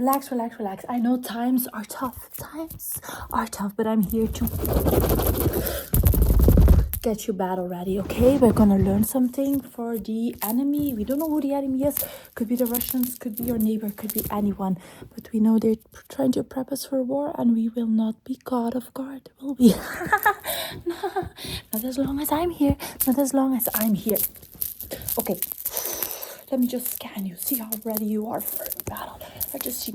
Relax, relax, relax. I know times are tough. Times are tough, but I'm here to get you battle ready, okay? We're gonna learn something for the enemy. We don't know who the enemy is. Could be the Russians, could be your neighbor, could be anyone. But we know they're trying to prep us for war, and we will not be caught off guard, will we? Not as long as I'm here. Not as long as I'm here. Okay. Let me just scan you. See how ready you are for battle. I just see.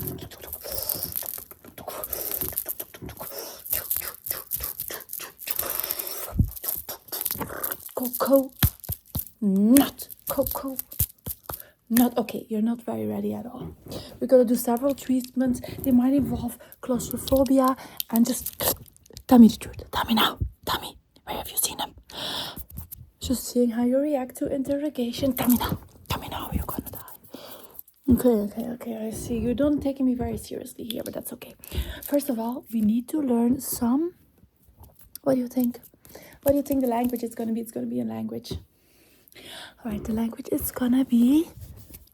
Coco. Not Coco. Not okay. You're not very ready at all. We're gonna do several treatments. They might involve claustrophobia and just tell me the truth. Tell me now. Tell me. Where have you seen them? Just seeing how you react to interrogation. Tell me now. Tell me now. You're gonna die. Okay. I see. You don't take me very seriously here, but that's okay. First of all, we need to learn some. What do you think? What do you think the language is gonna be? It's gonna be a language. All right, the language is gonna be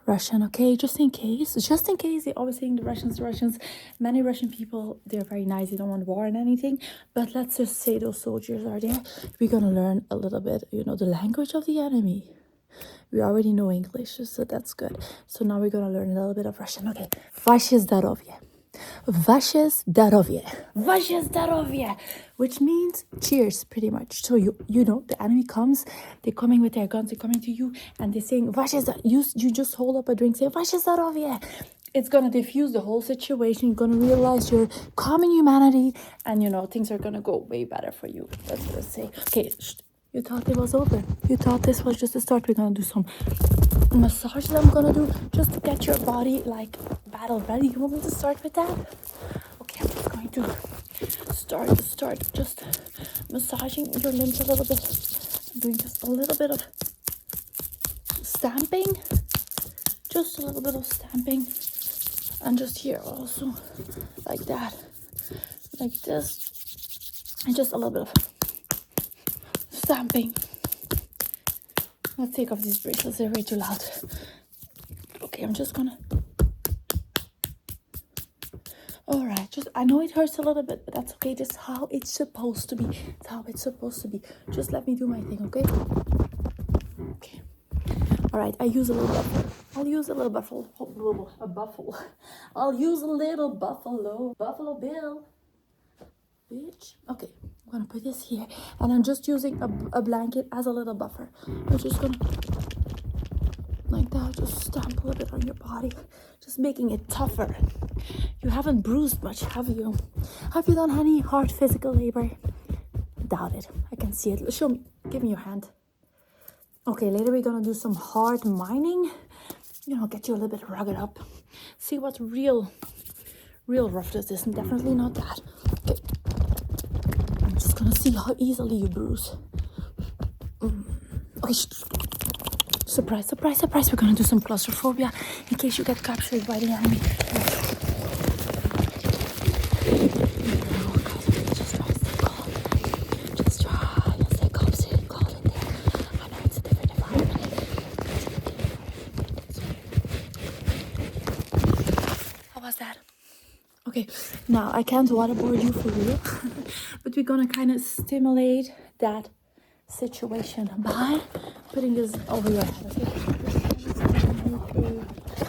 Russian, okay? Just in case. They always saying the Russians. Many Russian people, they're very nice. They don't want war and anything. But let's just say those soldiers are there. We're gonna learn a little bit, the language of the enemy. We already know English, so that's good. So now we're gonna learn a little bit of Russian. Okay. Vaše zdоровье. Vaše zdоровье. Vaše zdоровье. Which means cheers, pretty much. So the enemy comes, they're coming with their guns, they're coming to you, and they're saying, Vaše zdоровье. You just hold up a drink, say, Vaše zdоровье. It's gonna diffuse the whole situation. You're gonna realize you're common humanity, and things are gonna go way better for you. That's what I say. Okay. You thought it was over. You thought this was just the start. We're gonna do some massage that I'm gonna do just to get your body like battle ready. You want me to start with that? Okay, I'm just going to start just massaging your limbs a little bit. I'm doing just a little bit of stamping. Just a little bit of stamping. And just here also. Like that. Like this. And just a little bit of stamping. Let's take off these bracelets, they're way too loud. Okay, I'm just gonna. Alright, I know it hurts a little bit, but that's okay. That's how it's supposed to be. It's how it's supposed to be. Just let me do my thing, okay? Okay. Alright, I use a little buffalo. I'll use a little buffalo. A buffalo. I'll use a little buffalo. Buffalo Bill. Bitch. Okay, I'm gonna put this here, and I'm just using a blanket as a little buffer. I'm just gonna like that, just stamp a little bit on your body, just making it tougher. You haven't bruised much, have you? Have you done any hard physical labor? Doubt it. I can see it. Show me. Give me your hand. Okay, later we're gonna do some hard mining. Get you a little bit rugged up. See what's real rough this is, and definitely not that. Okay. I'm just gonna see how easily you bruise. Okay, surprise. We're gonna do some claustrophobia in case you get captured by the enemy. Just try to stay calm. Just try to stay calm. Stay calm in there. I know it's a different environment. How was that? Okay, now I can't waterboard you for real, but we're gonna kind of stimulate that situation by putting this over your head, okay?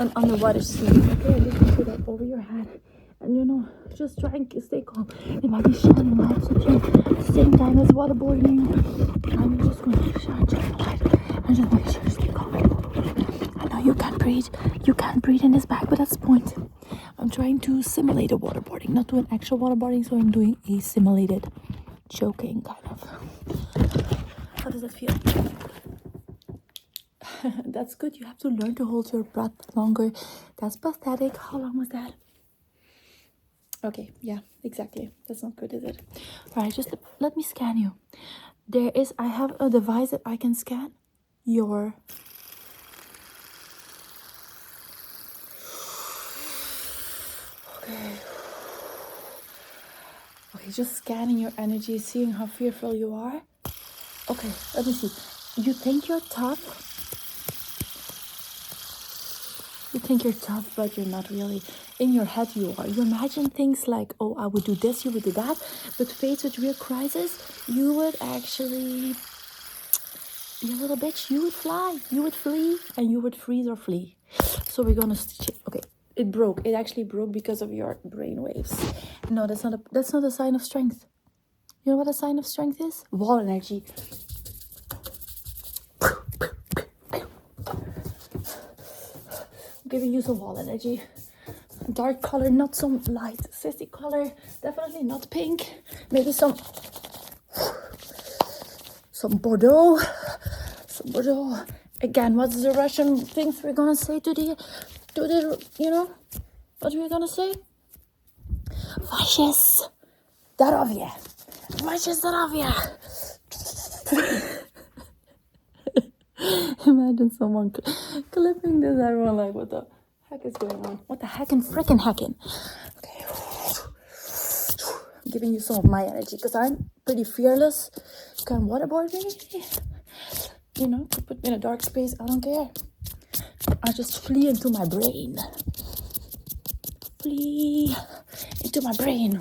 An underwater scene, okay? I'm just gonna put that over your head, and just try and stay calm. It might be shining lights at you at the same time as waterboarding you. I'm just gonna shine the light and just make sure you stay calm. I know you can't breathe. You can't breathe in this bag, but that's the point. I'm trying to simulate a waterboarding, not do an actual waterboarding, so I'm doing a simulated choking kind of. How does that feel? That's good. You have to learn to hold your breath longer. That's pathetic. How long was that? Okay, yeah, exactly. That's not good, is it? All right, just let me scan you. I have a device that I can scan your... Okay, just scanning your energy, seeing how fearful you are. Okay, let me see. You think you're tough? think you're tough, but you're not really. In your head you are. You imagine things like, oh, I would do this, you would do that. But faced with real crisis, you would actually be a little bitch. You would fly, you would flee, and you would freeze or flee. So we're gonna stitch it. Okay, it broke. It actually broke because of your brain waves. No, that's not a sign of strength. You know what a sign of strength is? Wall energy. I'm giving you some wall energy. Dark color, not some light sissy color. Definitely not pink. Maybe some Bordeaux. Some Bordeaux. Again, what's the Russian things we're gonna say to the you know? What we're gonna say? Fascist. Darovia. Fascist Darovia. Imagine someone clipping this. Everyone like, what the heck is going on? What the heckin' frickin' heckin'? Okay. I'm giving you some of my energy because I'm pretty fearless. You can waterboard me. You know, put me in a dark space. I don't care. I just flee into my brain. Flee into my brain.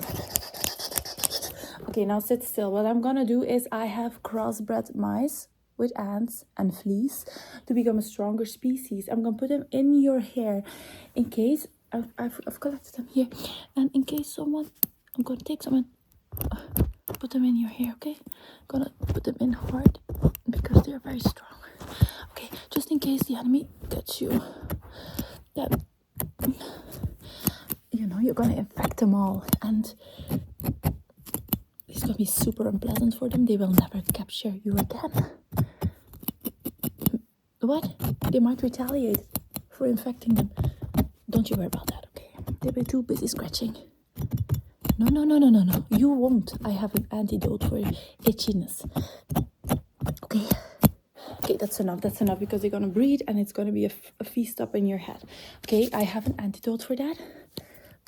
Okay, now sit still. What I'm gonna do is I have crossbred mice with ants and fleas to become a stronger species. I'm gonna put them in your hair in case I've collected them here, and in case someone, I'm gonna take some and put them in your hair. Okay, I'm gonna put them in hard because they're very strong. Okay, just in case the enemy gets you, then you know you're gonna infect them all, and it's gonna be super unpleasant for them. They will never capture you again. What? They might retaliate for infecting them. Don't you worry about that, okay? They'll be too busy scratching. No. You won't. I have an antidote for itchiness. Okay. Okay, that's enough. That's enough because they're gonna breed and it's gonna be a feast up in your head. Okay, I have an antidote for that.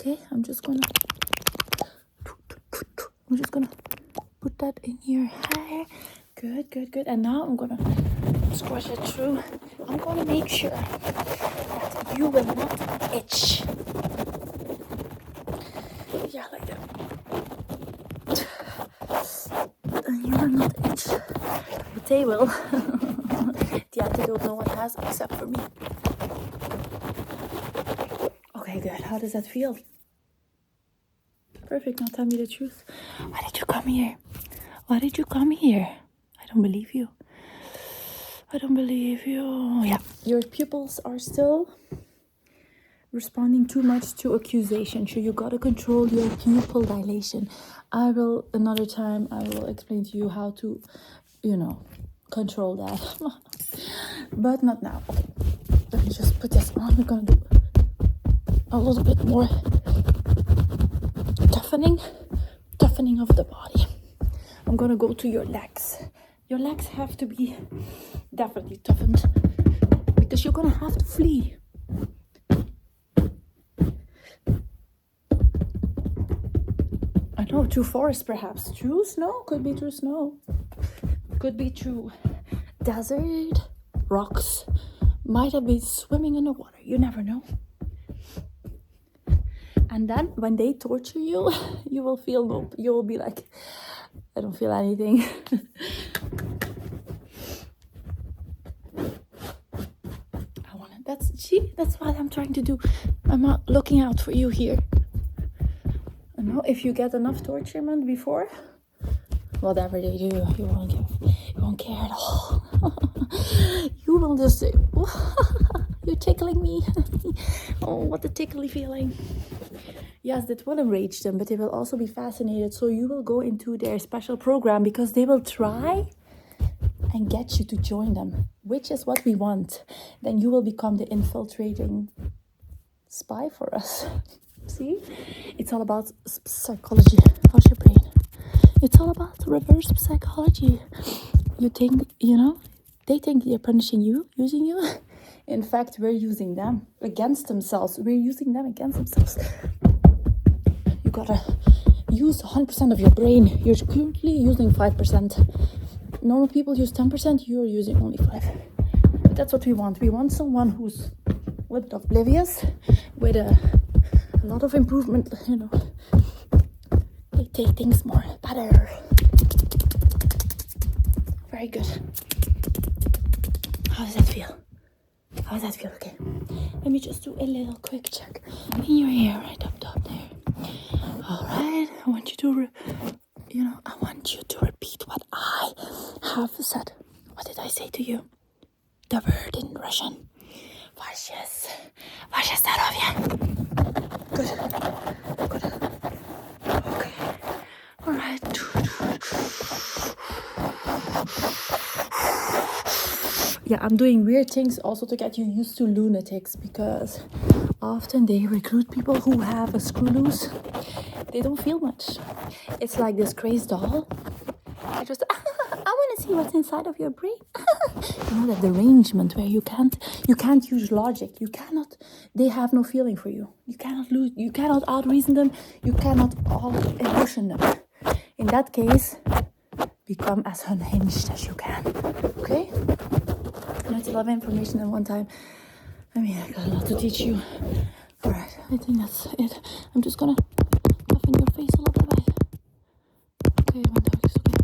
Okay, I'm just gonna put that in your hair. Good. And now I'm gonna squash it through. I'm gonna make sure that you will not itch. Yeah, like that. And you will not itch. But they will. The antidote no one has except for me. Okay, good. How does that feel? Perfect. Now tell me the truth. Why did you come here? Why did you come here? I don't believe you. Yeah, your pupils are still responding too much to accusation. So you gotta control your pupil dilation. Another time I will explain to you how to, control that. But not now. Okay, let me just put this on. We're gonna do a little bit more toughening of the body. I'm gonna go to your legs. Your legs have to be definitely toughened because you're gonna have to flee. I know, through forest perhaps. Through snow, could be through snow. Could be through desert, rocks. Might have been swimming in the water. You never know. And then when they torture you, you will feel nope. You will be like, I don't feel anything. That's what I'm trying to do. I'm not looking out for you here. I know if you get enough torturement before, whatever they do, you won't care at all. You will just say, you're tickling me. Oh, what a tickly feeling. Yes, that will enrage them, but they will also be fascinated. So you will go into their special program because they will try and get you to join them, which is what we want. Then you will become the infiltrating spy for us. See? It's all about psychology. How's your brain? It's all about reverse psychology. You think, they think they're punishing you, using you. In fact, we're using them against themselves. We're using them against themselves. You gotta use 100% of your brain. You're currently using 5%. Normal people use 10%, you're using only 5%. But that's what we want. We want someone who's little bit oblivious with a lot of improvement, you know. They take things more better. Very good. How does that feel? How does that feel? Okay. Let me just do a little quick check in your ear right up top there. All right. I want you to, I want you to repeat what I have said. What did I say to you? The word in Russian. Vashes. Vashes здоровье. Good. Good. Okay. All right. Yeah, I'm doing weird things also to get you used to lunatics, because often they recruit people who have a screw loose. They don't feel much. It's like this crazed doll. I just, I want to see what's inside of your brain. You know, that derangement where you can't use logic. You cannot, they have no feeling for you. You cannot out-reason them. You cannot out-emotion them. In that case, become as unhinged as you can. Okay? That's a lot of information at one time. I mean, I got a lot to teach you. Alright, I think that's it. I'm just gonna puff in your face a little bit. Okay, my dog is okay.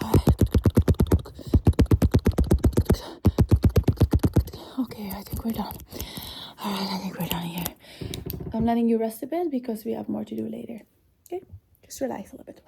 Alright. Okay, I think we're done. Alright, I think we're done here. I'm letting you rest a bit because we have more to do later. Okay? Just relax a little bit.